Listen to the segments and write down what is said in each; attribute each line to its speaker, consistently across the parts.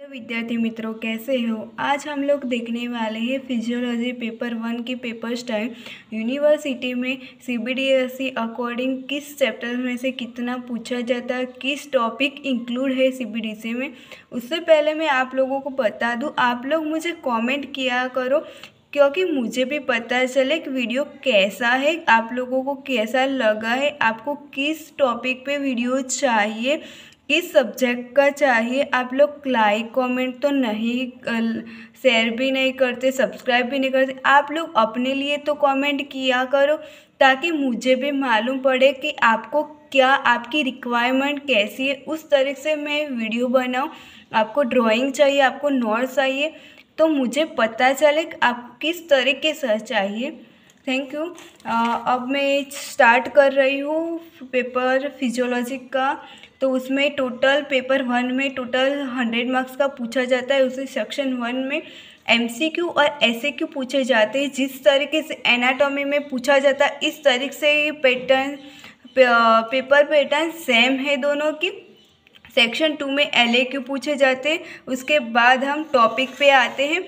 Speaker 1: Hello विद्यार्थी मित्रों, कैसे हो। आज हम लोग देखने वाले हैं फिजियोलॉजी पेपर 1 की पेपर स्टाइल। यूनिवर्सिटी में सीबीडीएसई अकॉर्डिंग किस चैप्टर में से कितना पूछा जाता है, किस टॉपिक इंक्लूड है सीबीडीएसई में। उससे पहले मैं आप लोगों को बता दूं, आप लोग मुझे कमेंट किया करो, क्योंकि मुझे भी पता चले कि वीडियो कैसा है, आप लोगों को कैसा लगा है, आपको किस टॉपिक पे वीडियो चाहिए, किस सब्जेक्ट का चाहिए। आप लोग लाइक कमेंट तो नहीं, शेयर भी नहीं करते, सब्सक्राइब भी नहीं करते। आप लोग अपने लिए तो कमेंट किया करो, ताकि मुझे भी मालूम पड़े कि आपको क्या, आपकी रिक्वायरमेंट कैसी है, उस तरीके से मैं वीडियो बनाऊं। आपको ड्राइंग चाहिए, आपको नोट्स चाहिए, तो मुझे पता चले कि आप किस तरीके से चाहिए। Thank you. अब मैं स्टार्ट कर रही हूँ पेपर फिजियोलॉजी का। तो उसमें टोटल पेपर 1 में टोटल 100 मार्क्स का पूछा जाता है। उसे सेक्शन 1 में एमसीक्यू और एसएक्यू पूछे जाते हैं। जिस तरीके से एनाटॉमी में पूछा जाता है, इस तरीके से पैटर्न पेपर पैटर्न सेम है दोनों की। सेक्शन 2 में एलएक्यू पूछे जाते हैं। उसके बाद हम टॉपिक पे आते हैं।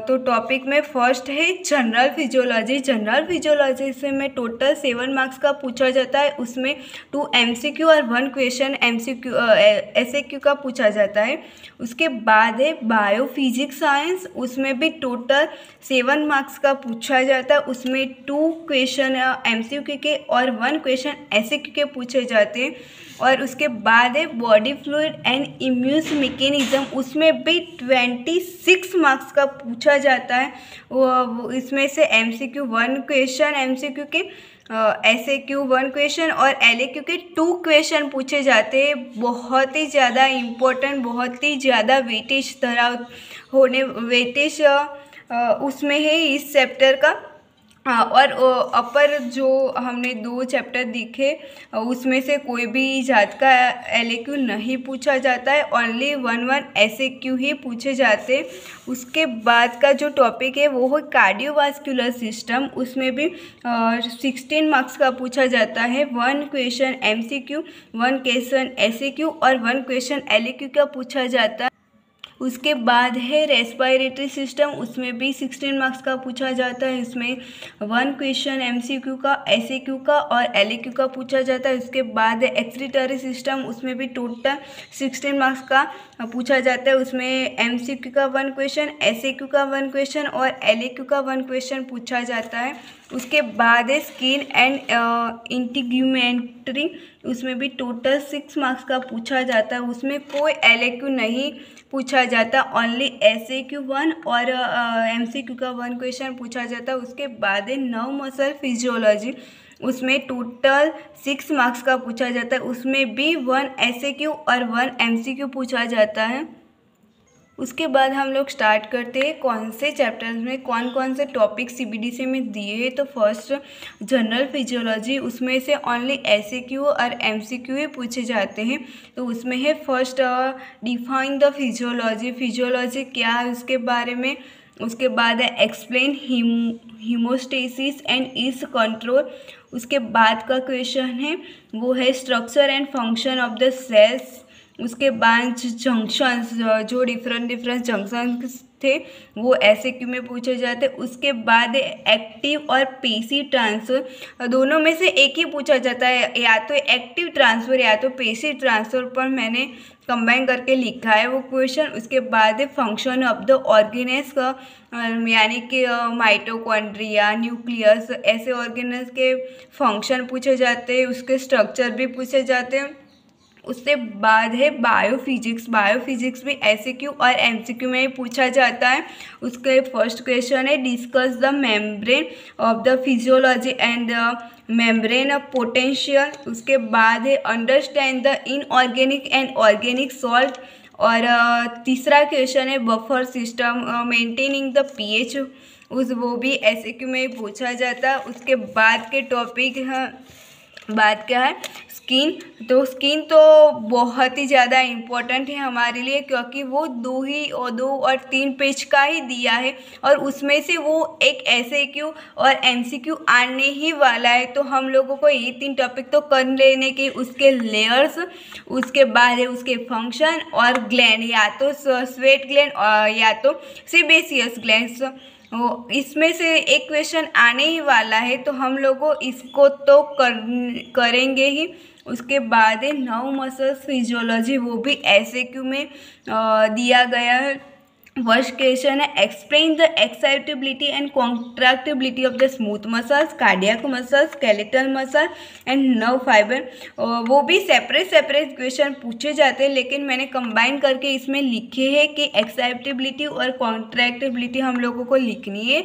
Speaker 1: तो टॉपिक में फर्स्ट है जनरल फिजियोलॉजी। जनरल फिजियोलॉजी से में टोटल 7 मार्क्स का पूछा जाता है। उसमें 2 एमसीक्यू और 1 क्वेश्चन एमसीक्यू एसएक्यू का पूछा जाता है। उसके बाद है बायोफिजिक्स साइंस। उसमें भी टोटल 7 मार्क्स का पूछा जाता है। उसमें 2 क्वेश्चन एमसीक्यू के और 1 क्वेश्चन एसएक्यू के पूछे जाते हैं। और उसके बाद है body fluid and immune mechanism. उसमें भी 26 मार्क्स का पूछा जाता है। वो इसमें से एमसीक्यू 1 क्वेश्चन एमसीक्यू के, एसएक्यू 1 क्वेश्चन और एलएक्यू के 2 क्वेश्चन पूछे जाते हैं। बहुत ही ज़्यादा इम्पोर्टेंट, बहुत ही ज़्यादा वेटेज उसमें है इस चैप्टर का। और अपर जो हमने 2 चैप्टर दिखे, उसमें से कोई भी जात का एलएक्यू नहीं पूछा जाता है। ओनली 1 एसएक्यू ही पूछे जाते हैं। उसके बाद का जो टॉपिक है वो है कार्डियोवास्कुलर सिस्टम। उसमें भी 16 मार्क्स का पूछा जाता है। 1 क्वेश्चन एमसीक्यू, 1 क्वेश्चन एसएक्यू और 1 क्वेश्चन एलएक्यू का पूछा जाता है। उसके बाद है रेस्पिरेटरी सिस्टम। उसमें भी 16 मार्क्स का पूछा जाता है। इसमें 1 क्वेश्चन एमसीक्यू का, एसएक्यू का और एलएक्यू का पूछा जाता है। उसके बाद है एक्सक्रीटरी सिस्टम। उसमें भी टोटल 16 मार्क्स का पूछा जाता है। उसमें एमसीक्यू का 1 क्वेश्चन, एसएक्यू का 1 क्वेश्चन और एलएक्यू का 1 क्वेश्चन पूछा जाता है। उसके बाद है स्किन एंड इंटीग्यूमेंट्री। उसमें भी टोटल 6 मार्क्स का पूछा जाता है। उसमें कोई एलएक्यू नहीं पूछा जाता, ओनली एसएक्यू 1 और एमसीक्यू का 1 क्वेश्चन पूछा जाता है। उसके बाद है नर्व मसल फिजियोलॉजी। उसमें टोटल 6 मार्क्स का पूछा जाता है। उसमें भी 1 एसएक्यू और 1 एमसीक्यू पूछा जाता है। उसके बाद हम लोग स्टार्ट करते हैं कौन से चैप्टर्स में कौन कौन से टॉपिक सीबीडीएसई में दिए हैं। तो फर्स्ट जनरल फिजियोलॉजी, उसमें से ओनली एसएक्यू और एमसीक्यू ही पूछे जाते हैं। तो उसमें है first define the physiology. Physiology क्या है उसके बारे में। उसके बाद है explain homeostasis and its control. उसके बाद का क्वेश्चन है वो है structure and function of the cells. उसके बाद जंक्शंस, जो डिफरेंट जंक्शंस थे वो एसएक्यू में पूछे जाते। उसके बाद एक्टिव और पेसिव ट्रांसफर, दोनों में से एक ही पूछा जाता है, या तो एक्टिव ट्रांसफर या तो पेसिव ट्रांसफर, पर मैंने कंबाइन करके लिखा है वो क्वेश्चन। उसके बाद फंक्शन ऑफ द ऑर्गेनेस का, यानी कि माइटोकॉन्ड्रिया, न्यूक्लियस, ऐसे ऑर्गेनेस के फंक्शन पूछे जाते हैं। उसके स्ट्रक्चर भी पूछे जाते हैं। उसके बाद है बायोफिजिक्स। बायोफिजिक्स भी एसएक्यू और एमसीक्यू में ही पूछा जाता है। उसके फर्स्ट क्वेश्चन है discuss the membrane of the physiology and the membrane of potential. उसके बाद है understand the inorganic and organic salt. और तीसरा क्वेश्चन है buffer system maintaining the pH, वो भी एसएक्यू में ही पूछा जाता है। उसके बाद के टॉपिक हैं बात क्या है, स्किन। तो स्किन तो बहुत ही ज़्यादा इम्पोर्टेंट है हमारे लिए, क्योंकि वो 2 और 3 पेज का ही दिया है और उसमें से वो एक SAQ और MCQ आने ही वाला है। तो हम लोगों को ये 3 टॉपिक तो कर लेने के, उसके लेयर्स, उसके बाद है उसके फंक्शन और ग्लैंड, या तो स्वेट ग्लैंड या तो सेबेसियस ग्लैंड्स, वो इसमें से एक क्वेश्चन आने ही वाला है। तो हम लोगों इसको तो करेंगे ही। उसके बाद है नर्व मसल्स फिजियोलॉजी, वो भी SAQ में दिया गया है। फर्स्ट क्वेश्चन है, explain the excitability and contractibility of the smooth muscles, cardiac muscles, skeletal muscle and nerve fibre. वो भी सेपरेट क्वेश्चन पूछे जाते हैं, लेकिन मैंने कंबाइन करके इसमें लिखे हैं कि एक्साइटेबिलिटी और कॉन्ट्रैक्टिबिलिटी हम लोगों को लिखनी है।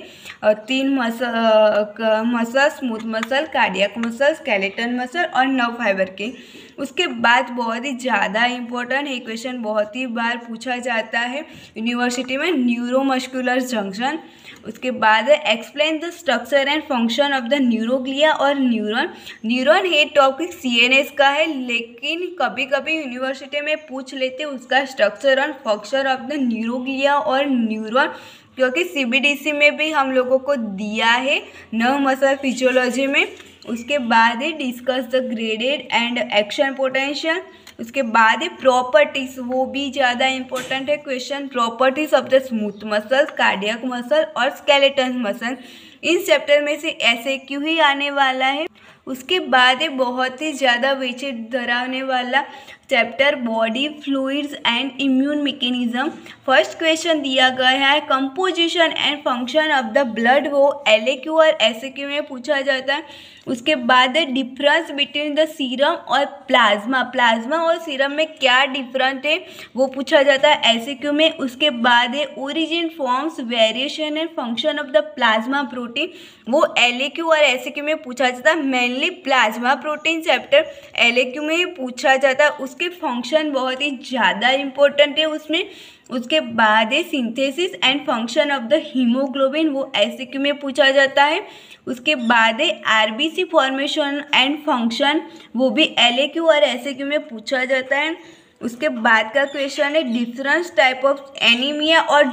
Speaker 1: 3 muscle, smooth muscle, cardiac muscle, skeletal muscle और नर्व फाइबर के। उसके बाद बहुत ही ज़्यादा इम्पोर्टेंट है, क्वेश्चन बहुत ही बार पूछा जाता है यूनिवर्सिटी में, न्यूरोमस्कुलर जंक्शन। उसके बाद explain the structure and function of the neuroglia और न्यूरॉन है टॉपिक CNS का है, लेकिन कभी कभी यूनिवर्सिटी में पूछ लेते उसका structure and function of the neuroglia और न्यूरॉन, क्योंकि CBDC में भी हम लोगों को दिया है नर्व मसल फिजियोलॉजी में। उसके बाद है discuss the graded and action potential. उसके बाद है प्रॉपर्टीज, वो भी ज़्यादा इंपॉर्टेंट है question, properties of the smooth muscle, cardiac muscle और स्केलेटल मसल। इन चैप्टर में से SAQ ही आने वाला है। उसके बाद है बहुत ही ज़्यादा वेटेज धराने वाला chapter, body fluids and immune mechanism. First question दिया गया है composition and function of the blood, वो LAQ और SAQ में पूछा जाता है। उसके बाद है डिफरेंस बिटवीन द सीरम और प्लाज्मा और सीरम में क्या डिफरेंट है वो पूछा जाता है SAQ में। उसके बाद है origin, forms, variation and function of the plasma protein, वो LAQ और SAQ में पूछा जाता है। Mainly plasma protein chapter LAQ में ही पूछा जाता है, उसके फंक्शन बहुत ही ज़्यादा इम्पोर्टेंट है उसमें। उसके बाद है synthesis and function of the haemoglobin, वो SAQ में पूछा जाता है। उसके बाद है RBC फॉर्मेशन एंड फंक्शन, वो भी LAQ और SAQ में पूछा जाता है। उसके बाद का क्वेश्चन है डिफरेंस टाइप ऑफ एनीमिया और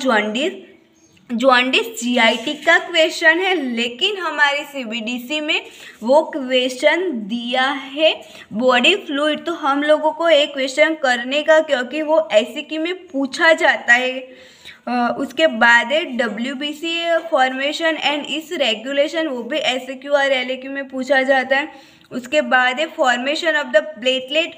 Speaker 1: जॉन्डिस GIT का क्वेश्चन है, लेकिन हमारी CBDC में वो क्वेश्चन दिया है बॉडी फ्लूइड। तो हम लोगों को एक क्वेश्चन करने का, क्योंकि वो SAQ में पूछा जाता है। उसके बाद है WBC फॉर्मेशन एंड इस रेगुलेशन, वो भी SAQ और LAQ में पूछा जाता है। उसके बाद है formation of the platelet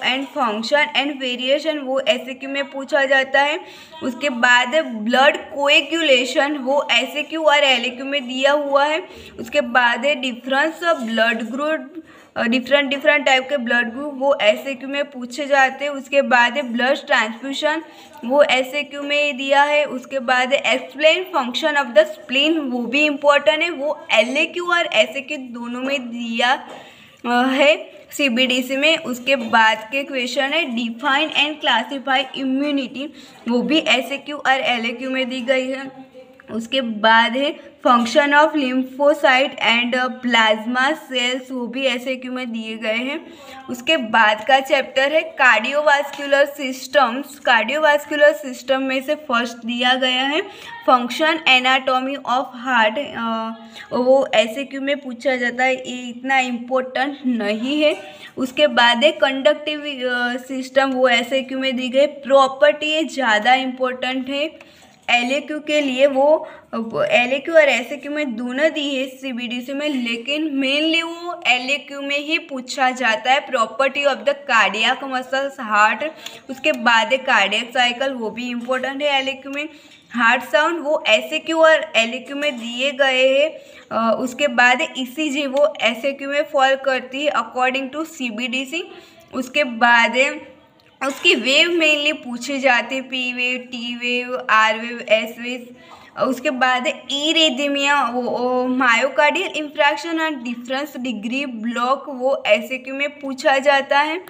Speaker 1: and function and variation, वो SAQ में पूछा जाता है। उसके बाद है ब्लड कोएगुलेशन, वो SAQ और LAQ में दिया हुआ है। उसके बाद है difference of blood group, different type के ब्लड ग्रुप, वो SAQ में पूछे जाते हैं। उसके बाद है ब्लड ट्रांसफ्यूशन, वो SAQ में दिया है। उसके बाद है explain function of the spleen, वो भी इम्पोर्टेंट है, वो LAQ और SAQ दोनों में दिया है CBDC में। उसके बाद के क्वेश्चन है डिफाइन एंड क्लासीफाई इम्यूनिटी, वो भी SAQ और LAQ में दी गई है। उसके बाद है function of lymphocyte and plasma cells, वो भी SAQ में दिए गए हैं। उसके बाद का चैप्टर है कार्डियोवास्कुलर सिस्टम्स। कार्डियोवास्कुलर सिस्टम में से फर्स्ट दिया गया है फंक्शन एनाटॉमी ऑफ हार्ट, वो SAQ में पूछा जाता है, ये इतना इम्पोर्टेंट नहीं है। उसके बाद है कंडक्टिव सिस्टम, वो SAQ में दी गई। प्रॉपर्टी ये ज़्यादा इम्पोर्टेंट है LAQ के लिए, वो LAQ और SAQ में दोनों दी है CBDC में, लेकिन मेनली वो LAQ में ही पूछा जाता है। Property of the cardiac muscles, heart. उसके बाद है कार्डियक साइकिल, वो भी इम्पोर्टेंट है LAQ में। हार्ट साउंड, वो SAQ और LAQ में दिए गए हैं। उसके बाद है ECG, वो SAQ में फॉल करती है अकॉर्डिंग टू CBDC। उसके बाद है उसकी वेव मेनली पूछी जाती है, P wave, T wave, R wave, S wave. उसके बाद इरेथमिया, वो मायोकार्डियल इंफ्रैक्शन और डिफरेंस डिग्री ब्लॉक, वो SAQ में पूछा जाता है।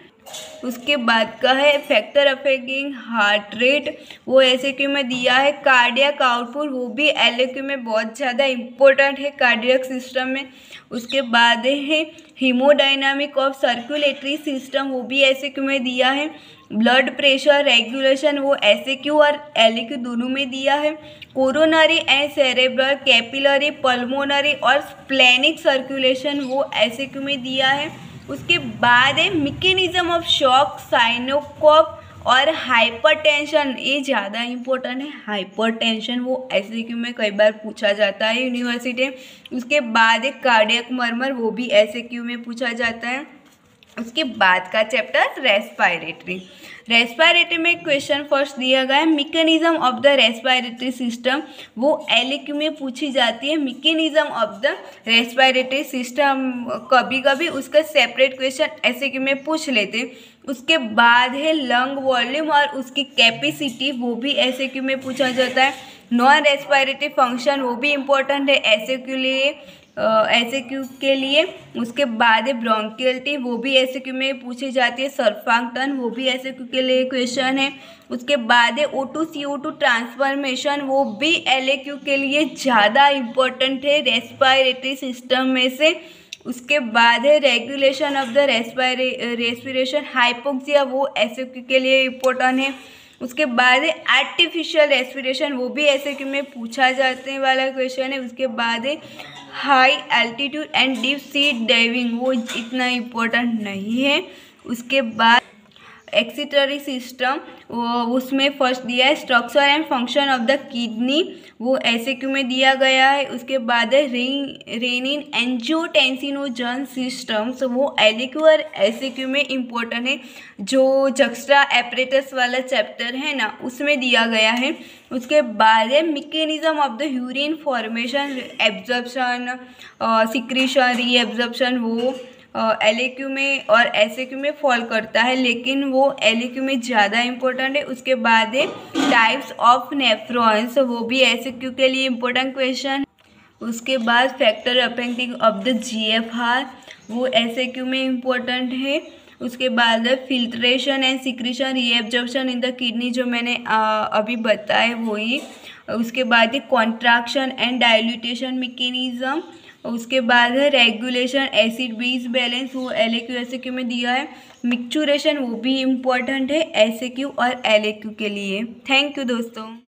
Speaker 1: उसके बाद का है फैक्टर अफेक्टिंग हार्ट रेट, वो एसएक्यू में दिया है। कार्डियक आउटपुट, वो भी एलएक्यू में बहुत ज़्यादा इम्पोर्टेंट है कार्डियक सिस्टम में। उसके बाद है हीमोडायनामिक ऑफ सर्कुलेटरी सिस्टम, वो भी एसएक्यू में दिया है। ब्लड प्रेशर रेगुलेशन, वो एसएक्यू और एलएक्यू दोनों में दिया है। Coronary and cerebral, capillary, pulmonary और स्प्लेनिक सर्कुलेशन, वो एसएक्यू में दिया है। उसके बाद है मैकेनिज्म ऑफ शॉक, साइनोकॉप और हाइपरटेंशन, ये ज़्यादा इम्पोर्टेंट है। हाइपरटेंशन वो एसएक्यू में कई बार पूछा जाता है यूनिवर्सिटी। उसके बाद है कार्डियक मर्मर, वो भी एसएक्यू में पूछा जाता है। उसके बाद का चैप्टर रेस्पिरेटरी में क्वेश्चन फर्स्ट दिया गया है mechanism of the respiratory system, वो एलएक्यू में पूछी जाती है। Mechanism of the respiratory system कभी कभी उसका सेपरेट क्वेश्चन एसएक्यू में पूछ लेते हैं। उसके बाद है लंग वॉल्यूम और उसकी कैपेसिटी, वो भी एसएक्यू में पूछा जाता है। नॉन रेस्पिरेटरी फंक्शन, वो भी इम्पोर्टेंट है एसएक्यू के लिए। उसके बाद ब्रोंकियलिटी, वो भी एसएक्यू में पूछी जाती है। सरफांक्टन, वो भी एसएक्यू के लिए क्वेश्चन है। उसके बाद O2 CO2 ट्रांसफॉर्मेशन, वो भी एलएक्यू के लिए ज़्यादा इम्पोर्टेंट है रेस्पिरेटरी सिस्टम में से। उसके बाद है regulation of the respiration hypoxia, वो एसएक्यू के लिए इम्पोर्टेंट है। उसके बाद है आर्टिफिशियल रेस्पिरेशन, वो भी एसएक्यू में पूछा जाने वाला क्वेश्चन है। उसके बाद है high altitude and deep sea diving, वो इतना इम्पोर्टेंट नहीं है। उसके बाद एक्सिटरी सिस्टम, उसमें फर्स्ट दिया है structure and function of the kidney, वो एसएक्यू में दिया गया है। उसके बाद है रेनिन एंजियोटेंसिनोजन सिस्टम्स, वो एलएक्यू और एसएक्यू में इम्पोर्टेंट है। जो जक्स्ट्रा एपरेटस वाला चैप्टर है ना, उसमें दिया गया है। उसके बाद है mechanism of the urine formation, absorption, secretion, reabsorption, वो एलएक्यू में और एसएक्यू में फॉल करता है, लेकिन वो एलएक्यू में ज़्यादा इम्पोर्टेंट है। उसके बाद है टाइप्स ऑफ नेफ्रॉन्स, वो भी एसएक्यू के लिए इम्पोर्टेंट क्वेश्चन। उसके बाद factor affecting of the GFR, वो एसएक्यू में इम्पोर्टेंट है। उसके बाद है filtration and secretion reabsorption in the kidney, जो मैंने अभी बताया वही। उसके बाद है कॉन्ट्रैक्शन एंड डाइल्यूटेशन मैकेनिज्म। उसके बाद है रेगुलेशन एसिड बेस बैलेंस, वो एलएक्यू एसएक्यू में दिया है। मिक्सचुरेशन, वो भी इम्पोर्टेंट है एसएक्यू और एलएक्यू के लिए। थैंक यू दोस्तों।